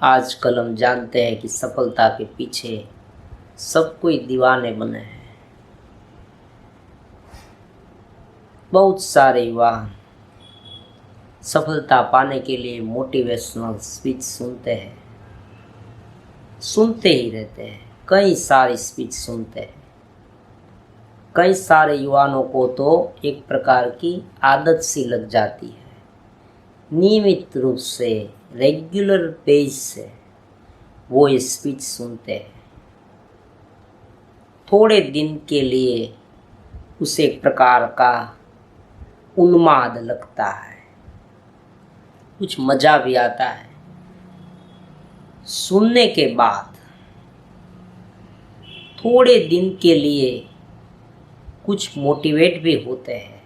आजकल हम जानते हैं कि सफलता के पीछे सब कोई दीवाने बने हैं। बहुत सारे युवा सफलता पाने के लिए मोटिवेशनल स्पीच सुनते ही रहते हैं। कई सारी स्पीच सुनते हैं। कई सारे युवाओं को तो एक प्रकार की आदत सी लग जाती है। नियमित रूप से रेगुलर बेस से वो ये स्पीच सुनते हैं। थोड़े दिन के लिए उसे एक प्रकार का उन्माद लगता है, कुछ मज़ा भी आता है। सुनने के बाद थोड़े दिन के लिए कुछ मोटिवेट भी होते हैं,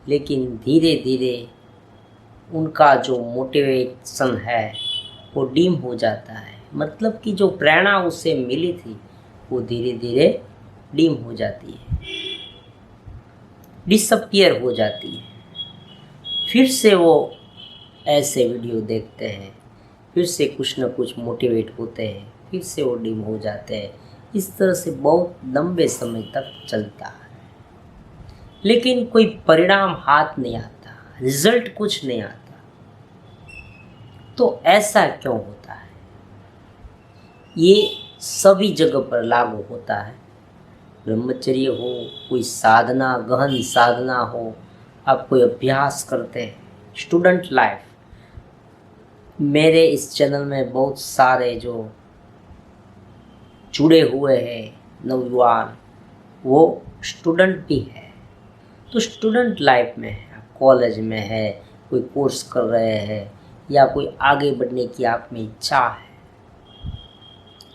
लेकिन धीरे धीरे उनका जो मोटिवेशन है वो डिम हो जाता है। मतलब कि जो प्रेरणा उसे मिली थी वो धीरे धीरे डिम हो जाती है, डिसअपियर हो जाती है। फिर से वो ऐसे वीडियो देखते हैं, फिर से कुछ न कुछ मोटिवेट होते हैं, फिर से वो डिम हो जाते हैं। इस तरह से बहुत लंबे समय तक चलता है, लेकिन कोई परिणाम हाथ नहीं आता, रिजल्ट कुछ नहीं आता। तो ऐसा क्यों होता है? ये सभी जगह पर लागू होता है। ब्रह्मचर्य हो, कोई साधना, गहन साधना हो, आप कोई अभ्यास करते हैं, स्टूडेंट लाइफ। मेरे इस चैनल में बहुत सारे जो जुड़े हुए हैं नौजवान, वो स्टूडेंट भी है। तो स्टूडेंट लाइफ में है, कॉलेज में है, कोई कोर्स कर रहे हैं, या कोई आगे बढ़ने की आप में इच्छा है,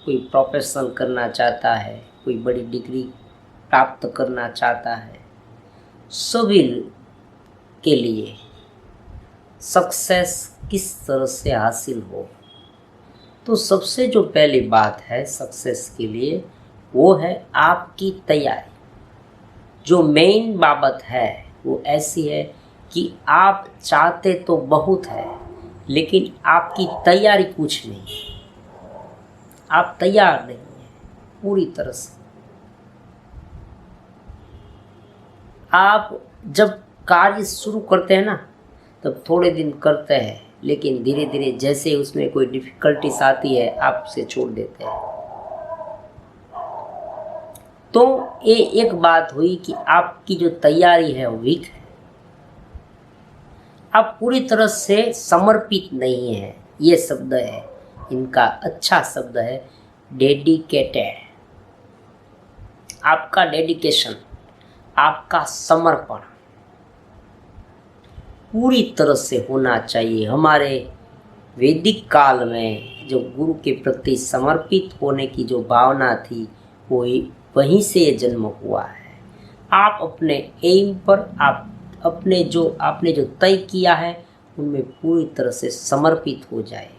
कोई प्रोफेशनल करना चाहता है, कोई बड़ी डिग्री प्राप्त करना चाहता है, सभी के लिए सक्सेस किस तरह से हासिल हो, तो सबसे जो पहली बात है सक्सेस के लिए वो है आपकी तैयारी। जो मेन बात है वो ऐसी है कि आप चाहते तो बहुत है, लेकिन आपकी तैयारी कुछ नहीं है। आप तैयार नहीं हैं पूरी तरह से। आप जब कार्य शुरू करते हैं ना, तब थोड़े दिन करते हैं, लेकिन धीरे धीरे जैसे उसमें कोई डिफ़िकल्टीज आती है आपसे छोड़ देते हैं। तो ये एक बात हुई कि आपकी जो तैयारी है वो वीक है। आप पूरी तरह से समर्पित नहीं है। ये शब्द है इनका, अच्छा शब्द है डेडिकेटेड। आपका डेडिकेशन, आपका समर्पण पूरी तरह से होना चाहिए। हमारे वैदिक काल में जो गुरु के प्रति समर्पित होने की जो भावना थी वो वहीं से ये जन्म हुआ है। आप अपने एम पर, आप अपने जो आपने जो तय किया है उनमें पूरी तरह से समर्पित हो जाए,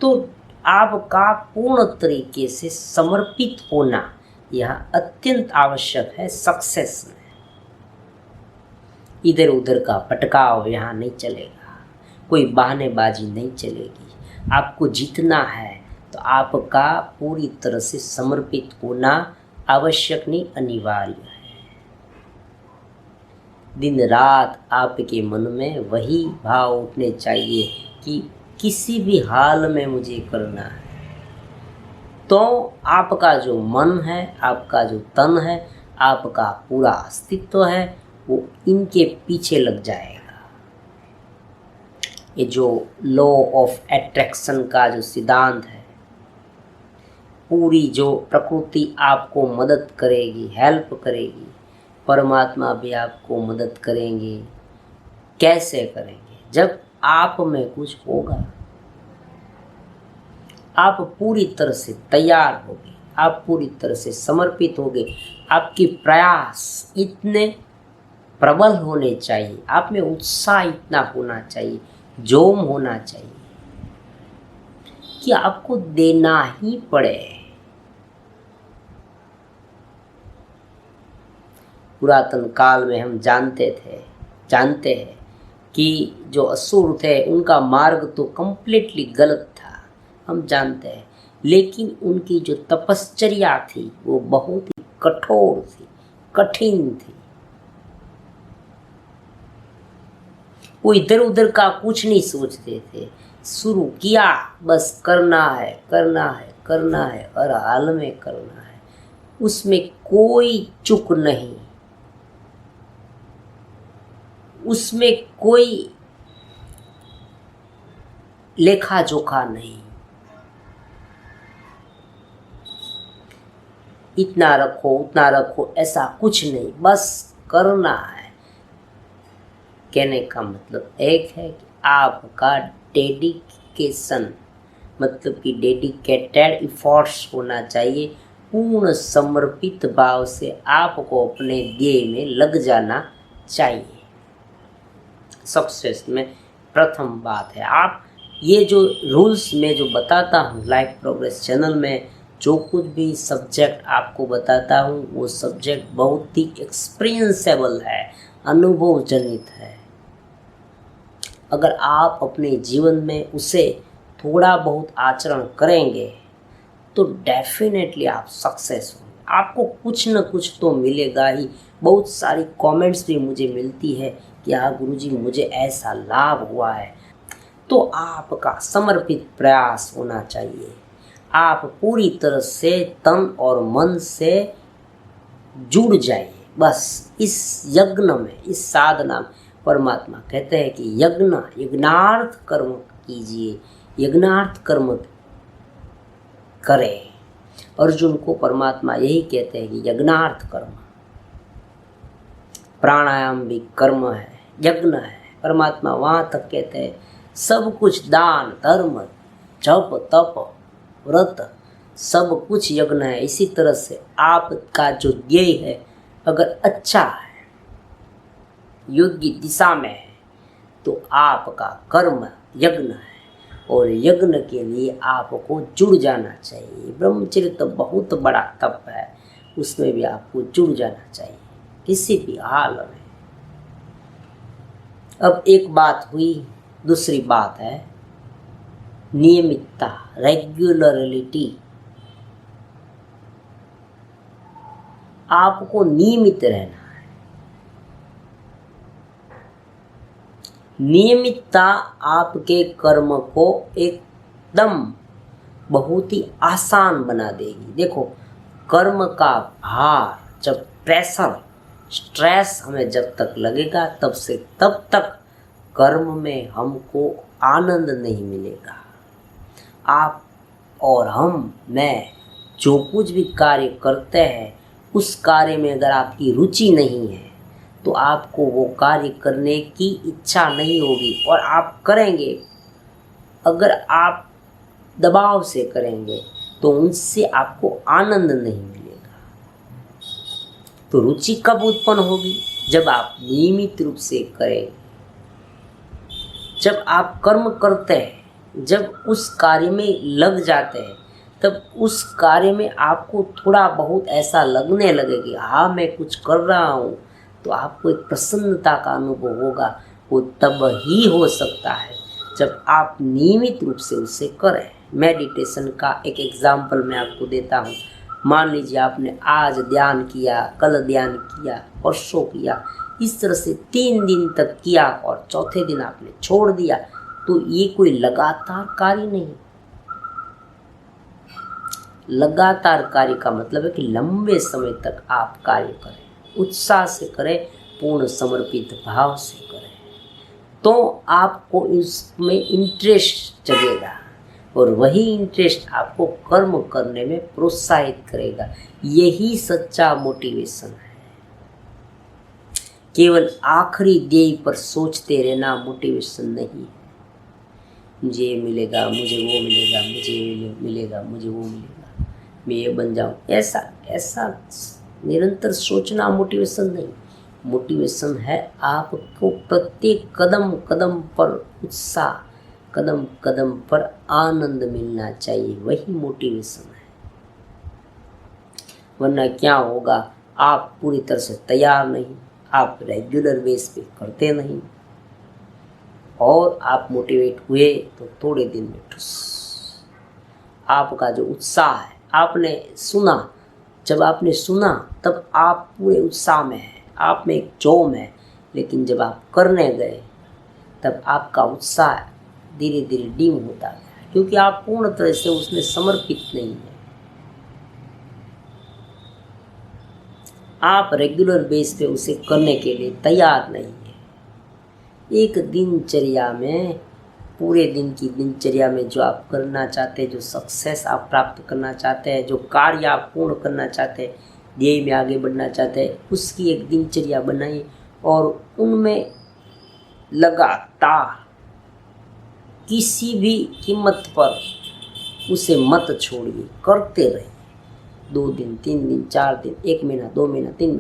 तो आपका पूर्ण तरीके से समर्पित होना यह अत्यंत आवश्यक है सक्सेस में। इधर उधर का भटकाव यहाँ नहीं चलेगा, कोई बहानेबाजी नहीं चलेगी। आपको जीतना है तो आपका पूरी तरह से समर्पित होना आवश्यक नहीं, अनिवार्य है। दिन रात आपके मन में वही भाव उठने चाहिए कि किसी भी हाल में मुझे करना है। तो आपका जो मन है, आपका जो तन है, आपका पूरा अस्तित्व है, वो इनके पीछे लग जाएगा। ये जो लॉ ऑफ अट्रैक्शन का जो सिद्धांत है, पूरी जो प्रकृति आपको मदद करेगी, हेल्प करेगी, परमात्मा भी आपको मदद करेंगे। कैसे करेंगे? जब आप में कुछ होगा, आप पूरी तरह से तैयार होगे, आप पूरी तरह से समर्पित होगे। आपके प्रयास इतने प्रबल होने चाहिए, आप में उत्साह इतना होना चाहिए, जोम होना चाहिए कि आपको देना ही पड़े। पुरातन काल में हम जानते हैं कि जो असुर थे उनका मार्ग तो कम्प्लीटली गलत था। हम जानते हैं, लेकिन उनकी जो तपश्चर्या थी वो बहुत ही कठोर थी, कठिन थी। वो इधर उधर का कुछ नहीं सोचते थे, शुरू किया बस करना है, करना है, करना है, हर हाल में करना है, उसमें कोई चूक नहीं, उसमें कोई लेखा जोखा नहीं। इतना रखो उतना रखो ऐसा कुछ नहीं, बस करना है। कहने का मतलब एक है कि आपका डेडिकेशन, मतलब कि डेडिकेटेड इफोर्ट्स होना चाहिए, पूर्ण समर्पित भाव से आपको अपने ध्येय में लग जाना चाहिए। सक्सेस में प्रथम बात है, आप ये जो रूल्स में जो बताता हूँ लाइफ प्रोग्रेस चैनल में, जो कुछ भी सब्जेक्ट आपको बताता हूँ वो सब्जेक्ट बहुत ही एक्सपीरियंसेबल है, अनुभव जनित है। अगर आप अपने जीवन में उसे थोड़ा बहुत आचरण करेंगे तो डेफिनेटली आप सक्सेस होंगे, आपको कुछ न कुछ तो मिलेगा ही। बहुत सारी कमेंट्स भी मुझे मिलती है कि हाँ गुरुजी मुझे ऐसा लाभ हुआ है। तो आपका समर्पित प्रयास होना चाहिए, आप पूरी तरह से तन और मन से जुड़ जाइए। बस इस यज्ञ में, इस साधना में, परमात्मा कहते हैं कि यज्ञार्थ कर्म कीजिए, यज्ञार्थ कर्म करें। अर्जुन को परमात्मा यही कहते हैं कि यज्ञार्थ कर्म, प्राणायाम भी कर्म है, यज्ञ है। परमात्मा वहाँ तक कहते हैं सब कुछ दान धर्म जप तप व्रत सब कुछ यज्ञ है। इसी तरह से आपका जो ध्येय है अगर अच्छा है, योग्य दिशा में है, तो आपका कर्म यज्ञ है, और यज्ञ के लिए आपको जुड़ जाना चाहिए। ब्रह्मचर्य तो बहुत बड़ा तप है, उसमें भी आपको जुड़ जाना चाहिए किसी भी हाल में। अब एक बात हुई, दूसरी बात है नियमितता, रेगुलरिटी। आपको नियमित रहना है। नियमितता आपके कर्म को एकदम बहुत ही आसान बना देगी। देखो, कर्म का भार, जब प्रेशर स्ट्रेस हमें जब तक लगेगा तब से तब तक कर्म में हमको आनंद नहीं मिलेगा। आप और मैं जो कुछ भी कार्य करते हैं उस कार्य में अगर आपकी रुचि नहीं है तो आपको वो कार्य करने की इच्छा नहीं होगी और आप करेंगे। अगर आप दबाव से करेंगे तो उनसे आपको आनंद नहीं मिलेगा। तो रुचि कब उत्पन्न होगी? जब आप नियमित रूप से करेंगे, जब आप कर्म करते हैं, जब उस कार्य में लग जाते हैं, तब उस कार्य में आपको थोड़ा बहुत ऐसा लगने लगे कि हाँ मैं कुछ कर रहा हूँ, तो आपको एक प्रसन्नता का अनुभव होगा। वो तब ही हो सकता है जब आप नियमित रूप से उसे करें। मेडिटेशन का एक एग्जाम्पल मैं आपको देता हूँ। मान लीजिए आपने आज ध्यान किया, कल ध्यान किया, परसों किया, इस तरह से 3 दिन तक किया और चौथे दिन आपने छोड़ दिया, तो ये कोई लगातार कार्य नहीं। लगातार कार्य का मतलब है कि लंबे समय तक आप कार्य करें, उत्साह से करें, पूर्ण समर्पित भाव से करें, तो आपको इसमें इंटरेस्ट जगेगा और वही इंटरेस्ट आपको कर्म करने में प्रोत्साहित करेगा। यही सच्चा मोटिवेशन है। केवल आखिरी ध्येय पर सोचते रहना मोटिवेशन नहीं है। मुझे ये मिलेगा, मुझे वो मिलेगा, मुझे ये मिलेगा, मुझे वो मिलेगा, मैं ये बन जाऊँ, ऐसा निरंतर सोचना मोटिवेशन नहीं। मोटिवेशन है आपको प्रत्येक कदम कदम पर उत्साह, कदम कदम पर आनंद मिलना चाहिए, वही मोटिवेशन है। वरना क्या होगा, आप पूरी तरह से तैयार नहीं, आप रेगुलर बेस पे करते नहीं, और आप मोटिवेट हुए तो थोड़े दिन में ठुस, आपका जो उत्साह है, आपने सुना, जब आपने सुना तब आप पूरे उत्साह में हैं, आप में एक जोम है, लेकिन जब आप करने गए तब आपका उत्साह धीरे धीरे डिम होता गया, क्योंकि आप पूर्ण तरह से उसमें समर्पित नहीं हैं। आप रेगुलर बेस पे उसे करने के लिए तैयार नहीं हैं। एक दिनचर्या में, पूरे दिन की दिनचर्या में जो आप करना चाहते हैं, जो सक्सेस आप प्राप्त करना चाहते हैं, जो कार्य आप पूर्ण करना चाहते हैं, ध्येय में आगे बढ़ना चाहते हैं, उसकी एक दिनचर्या बनाइए और उनमें लगातार किसी भी कीमत पर उसे मत छोड़िए, करते रहिए। 2 दिन, 3 दिन, 4 दिन, 1 महीना, 2 महीना, 3,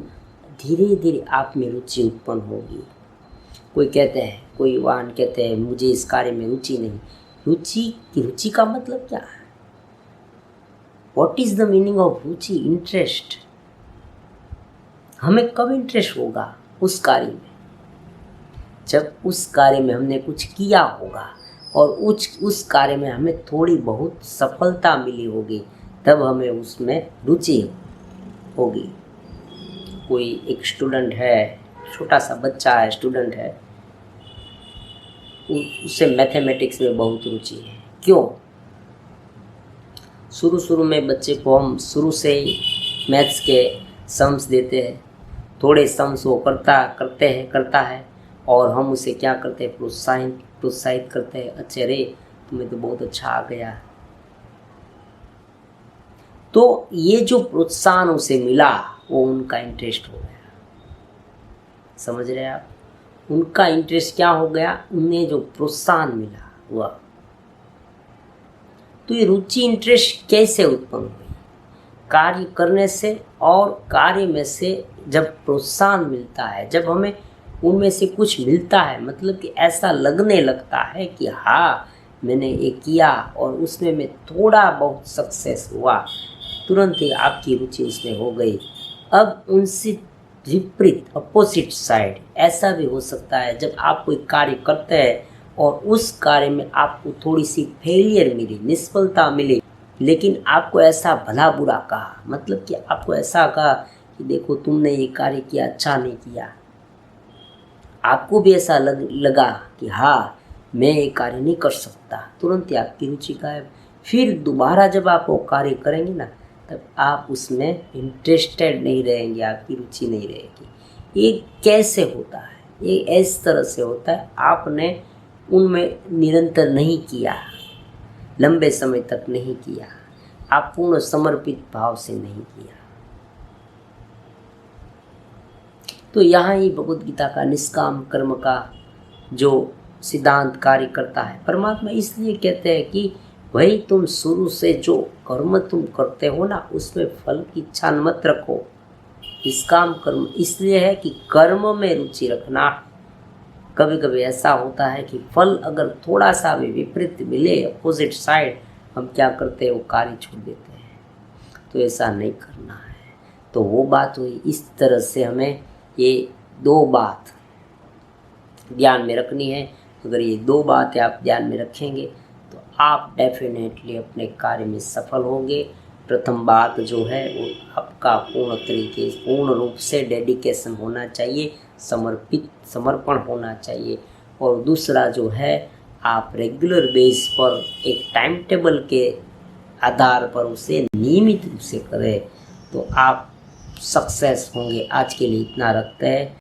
धीरे धीरे आप में रुचि उत्पन्न होगी। कोई कहते हैं, कोई युवान कहते हैं मुझे इस कार्य में रुचि नहीं। रुचि का मतलब क्या है? What is the meaning of Ruchi? Interest. हमें कब इंटरेस्ट होगा उस कार्य में? जब उस कार्य में हमने कुछ किया होगा और उस कार्य में हमें थोड़ी बहुत सफलता मिली होगी, तब हमें उसमें रुचि होगी। कोई एक स्टूडेंट है, छोटा सा बच्चा है, स्टूडेंट है, उसे मैथमेटिक्स में बहुत रुचि है। क्यों? शुरू में बच्चे को हम शुरू से ही मैथ्स के सम्स देते हैं, थोड़े सम्स वो करता है और हम उसे क्या करते हैं, प्रोत्साहित करते हैं। अच्छे रे, तुम्हें तो बहुत अच्छा आ गया। तो ये जो प्रोत्साहन उसे मिला वो उनका इंटरेस्ट हो गया। समझ रहे हैं आप? उनका इंटरेस्ट क्या हो गया? उन्हें जो प्रोत्साहन मिला हुआ। तो ये रुचि, इंटरेस्ट कैसे उत्पन्न हुई? कार्य करने से, और कार्य में से जब प्रोत्साहन मिलता है, जब हमें उनमें से कुछ मिलता है, मतलब कि ऐसा लगने लगता है कि हाँ मैंने ये किया और उसमें मैं थोड़ा बहुत सक्सेस हुआ, तुरंत ही आपकी रुचि उसमें हो गई। अब उनसे विपरीत, अपोजिट साइड, ऐसा भी हो सकता है जब आप कोई कार्य करते हैं और उस कार्य में आपको थोड़ी सी फेलियर मिली, निष्फलता मिली, लेकिन आपको ऐसा भला बुरा कहा, मतलब कि आपको ऐसा कहा कि देखो तुमने ये कार्य किया, अच्छा नहीं किया। आपको भी ऐसा लगा कि हाँ मैं ये कार्य नहीं कर सकता, तुरंत ही आपकी रुचि गायब। फिर दोबारा जब आप वो कार्य करेंगे ना, तब आप उसमें इंटरेस्टेड नहीं रहेंगे, आपकी रुचि नहीं रहेगी। ये कैसे होता है? ये इस तरह से होता है, आपने उनमें निरंतर नहीं किया, लंबे समय तक नहीं किया, आप पूर्ण समर्पित भाव से नहीं किया। तो यहाँ ही भगवद गीता का निष्काम कर्म का जो सिद्धांत कार्य करता है। परमात्मा इसलिए कहते हैं कि भाई तुम शुरू से जो कर्म तुम करते हो ना, उसमें फल की इच्छा मत रखो। निष्काम कर्म इसलिए है कि कर्म में रुचि रखना। कभी कभी ऐसा होता है कि फल अगर थोड़ा सा भी विपरीत मिले, अपोजिट साइड, हम क्या करते हैं, वो कार्य छोड़ देते हैं। तो ऐसा नहीं करना है। तो वो बात हुई। इस तरह से हमें ये 2 बात ध्यान में रखनी है। अगर ये 2 बातें आप ध्यान में रखेंगे तो आप डेफिनेटली अपने कार्य में सफल होंगे। प्रथम बात जो है वो आपका पूर्ण रूप से डेडिकेशन होना चाहिए, समर्पण होना चाहिए। और दूसरा जो है, आप रेगुलर बेस पर एक टाइम टेबल के आधार पर उसे नियमित रूप से करें तो आप सक्सेस होंगे। आज के लिए इतना रखते हैं।